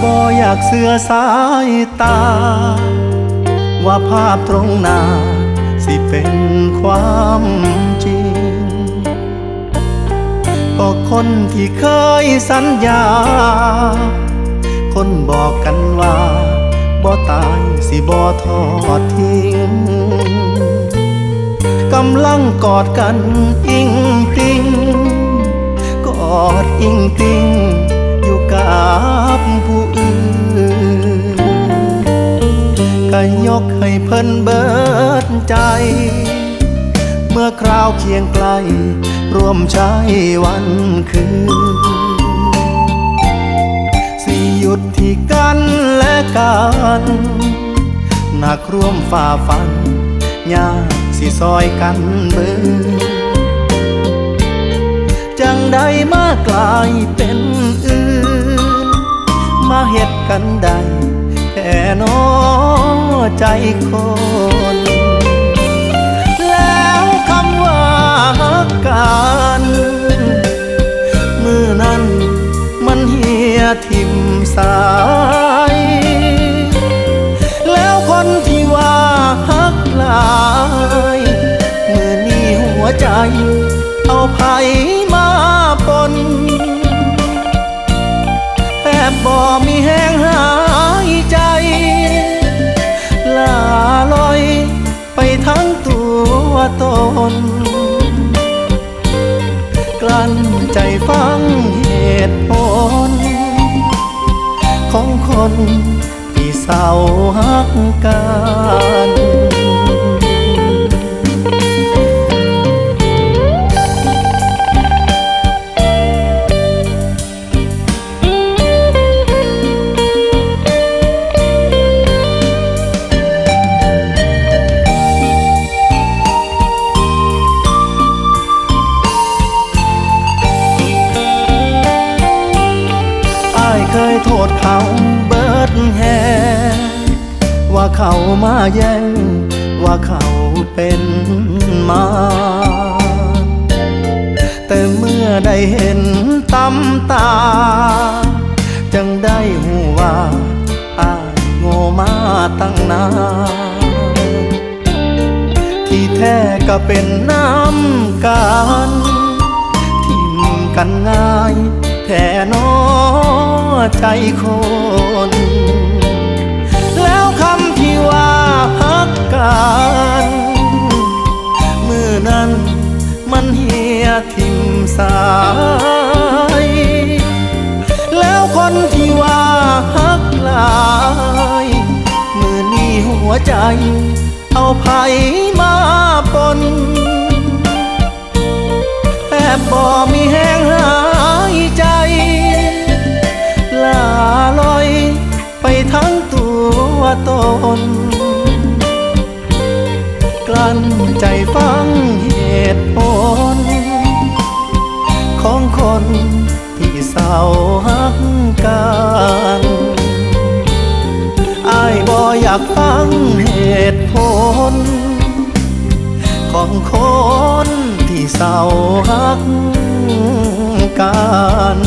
บ่อยากเสือสายตาว่าภาพตรงหน้าสิเป็นความจริงก็คนที่เคยสัญญาคนบอกกันว่าบ่ตายสิบ่ทอดทิ้งกำลังกอดกันอิงติงกอดอิงติงอยู่กับผู้อื่นก็ยกให้เพิ่นเบิดใจเมื่อคราวเคียงไกลร่วมใช้วันคืนสิหยุดที่กันและกันหนักร่วมฝ่าฟันยากสิซอยกันเบิดจังใดมากลายเป็นอื่นมาเฮ็ดกันได้แค่น้อใจคนแล้วคำว่าฮักกันมือนั้นมันเหี่ยทิ่มสายแล้วคนที่ว่าฮักหลายมือนี้หัวใจเอาไผมาปนแทบบ่มีแห้งหายใจลาลอยไปทั้งตัวตนกลั้นใจฟังเหตุผลของคนที่เศร้าฮักกันเคยโทษเขาเบิดแฮว่าเขามาแย่งว่าเขาเป็นมาแต่เมื่อได้เห็นตำตาจังได้หูว่าอ้ายโง่มาตั้งนานที่แท้ก็เป็นน้ำกันทิ่มกันง่ายแท่น้อใจคนแล้วคำที่ว่าฮักกันมือนั้นมันเหี่ยทิ่มสายแล้วคนที่ว่าฮักหลายมือนี้หัวใจเอาไผมาปนแทบบ่มีแห้งหายใจลาลอยไปทั้งตัวตนกลั้นใจฟังเหตุผลของคนที่เศร้าฮักกันอ้ายบ่อยากฟังเหตุผลของคนที่เศร้าฮักกัน